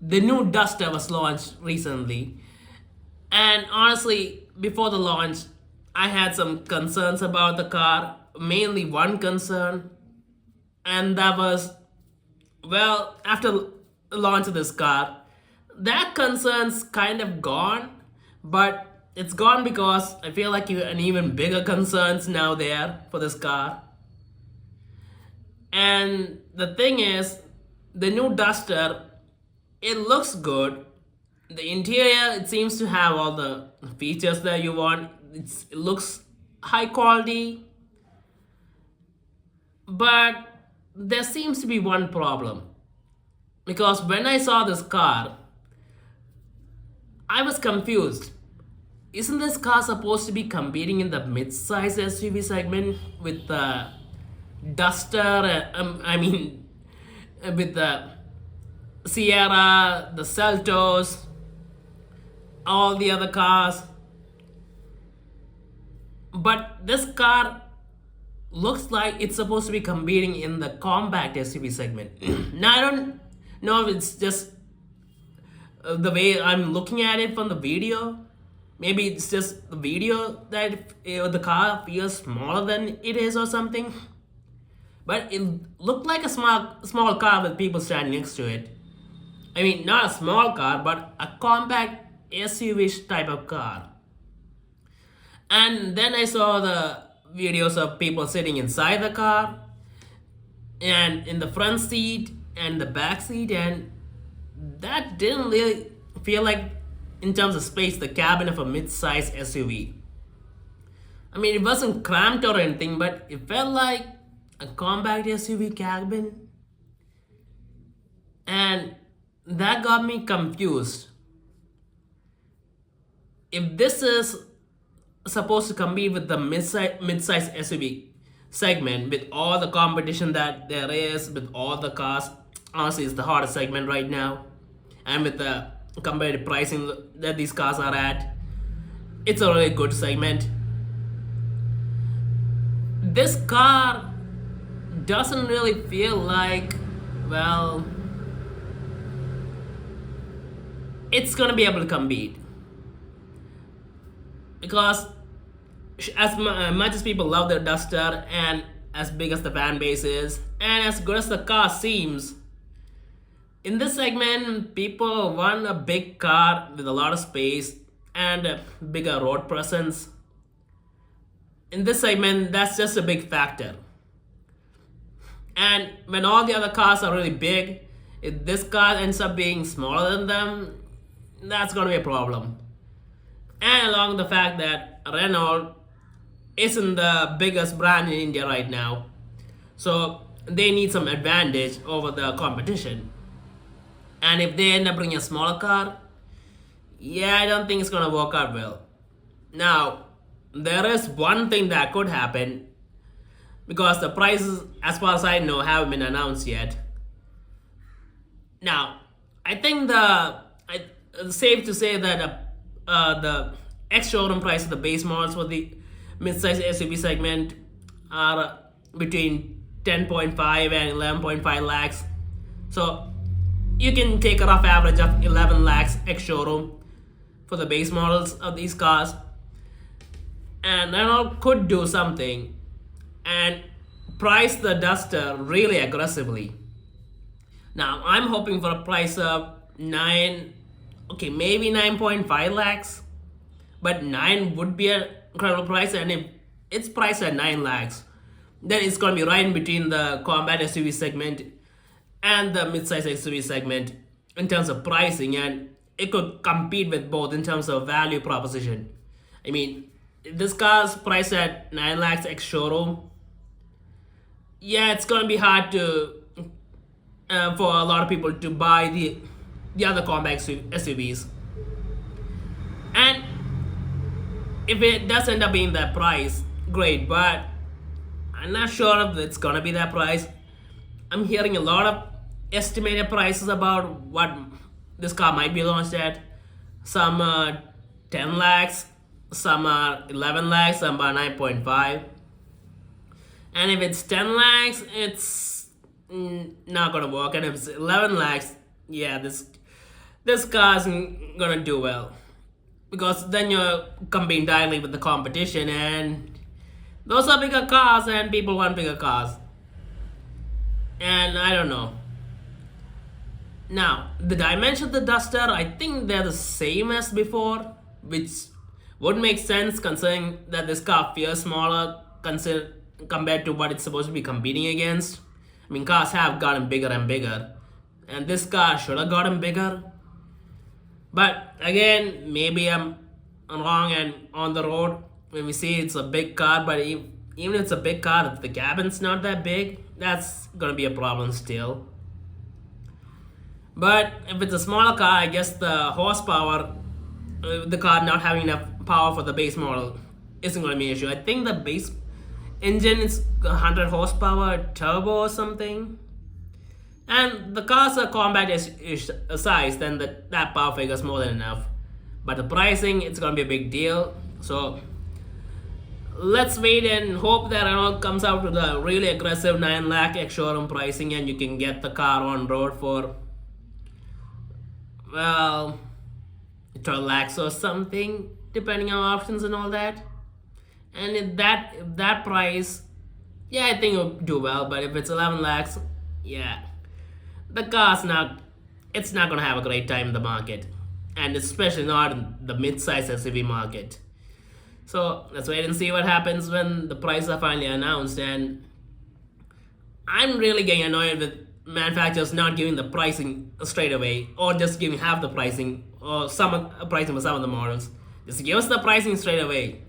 The new Duster was launched recently, and honestly, before the launch, I had some concerns about the car. Mainly one concern, and that was, well, after the launch of this car, that concern's kind of gone, but it's gone because I feel like an even bigger concerns now there for this car. And the thing is, the new Duster, it looks good. The interior, it seems to have all the features that you want. It looks high quality, but there seems to be one problem. Because when I saw this car, I was confused. Isn't this car supposed to be competing in the midsize SUV segment with the Duster? With the Sierra, the Seltos, all the other cars. But this car looks like it's supposed to be competing in the compact SUV segment. Now, I don't know if it's just the way I'm looking at it from the video. Maybe it's just the video that the car feels smaller than it is or something. But it looked like a small car with people standing next to it. I mean, not a small car, but a compact SUV type of car. And then I saw the videos of people sitting inside the car and in the front seat and the back seat, and that didn't really feel like, in terms of space, the cabin of a mid-size SUV. I mean, it wasn't cramped or anything, but it felt like a compact SUV cabin. And that got me confused. If this is supposed to compete with the mid-size SUV segment, with all the competition that there is, with all the cars, honestly, it's the hardest segment right now. And with the competitive pricing that these cars are at, it's a really good segment. This car doesn't really feel like, well, it's gonna be able to compete. Because as much as people love their Duster, and as big as the fan base is, and as good as the car seems, in this segment, people want a big car with a lot of space and a bigger road presence. In this segment, that's just a big factor. And when all the other cars are really big, if this car ends up being smaller than them, that's gonna be a problem. And along the fact that Renault isn't the biggest brand in India right now, so they need some advantage over the competition. And if they end up bringing a smaller car, yeah, I don't think it's gonna work out well. Now, there is one thing that could happen, because the prices, as far as I know, haven't been announced yet. Now, I think it's safe to say that the ex-showroom price of the base models for the mid-size SUV segment are between 10.5 and 11.5 lakhs. So you can take a rough average of 11 lakhs ex-showroom for the base models of these cars. And Renault could do something and price the Duster really aggressively. Now, I'm hoping for a price of maybe 9.5 lakhs, but 9 would be an incredible price. And if it's priced at 9 lakhs, then it's going to be right in between the compact SUV segment and the midsize SUV segment in terms of pricing, and it could compete with both in terms of value proposition. I mean, if this car's priced at 9 lakhs ex showroom, yeah, it's going to be hard to for a lot of people to buy the other compact SUVs. And if it does end up being that price, great, but I'm not sure if it's gonna be that price. I'm hearing a lot of estimated prices about what this car might be launched at. Some 10 lakhs, some are 11 lakhs, some are 9.5. And if it's 10 lakhs, it's not gonna work. And if it's 11 lakhs, yeah, this this car isn't gonna do well because then you're competing directly with the competition, and those are bigger cars, and people want bigger cars. And I don't know. Now, the dimensions of the Duster, I think they're the same as before, which would make sense considering that this car feels smaller compared to what it's supposed to be competing against. I mean, cars have gotten bigger and bigger, and this car should have gotten bigger. But again, maybe I'm wrong, and on the road, when we see it's a big car, but even if it's a big car, if the cabin's not that big, that's gonna be a problem still. But if it's a smaller car, I guess the horsepower, the car not having enough power for the base model, isn't going to be an issue. I think the base engine is 100 horsepower turbo or something. And the cars are compact-ish size, then that power figure is more than enough. But the pricing, it's going to be a big deal. So let's wait and hope that Renault comes out with a really aggressive 9 lakh ex-showroom pricing and you can get the car on road for, well, 12 lakhs or something, depending on options and all that. And if that price, yeah, I think it'll do well. But if it's 11 lakhs, yeah, the car's it's not gonna have a great time in the market, and especially not in the mid-size SUV market. So let's wait and see what happens when the prices are finally announced. And I'm really getting annoyed with manufacturers not giving the pricing straight away, or just giving half the pricing, or some pricing for some of the models. Just give us the pricing straight away.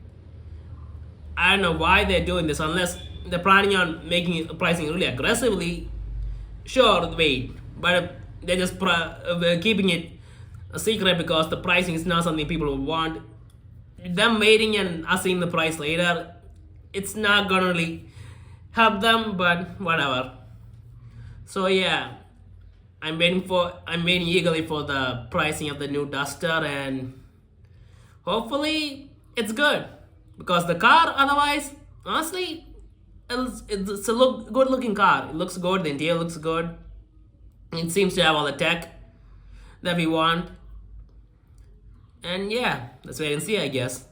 I don't know why they're doing this unless they're planning on making pricing really aggressively. Sure, wait, but if they're just keeping it a secret because the pricing is not something people will want, them waiting and us seeing the price later, it's not gonna really help them. But whatever. So yeah, I'm waiting eagerly for the pricing of the new Duster, and hopefully it's good, because the car otherwise, honestly, it's a good looking car. It looks good, the interior looks good, it seems to have all the tech that we want. And yeah, let's wait and see, I guess.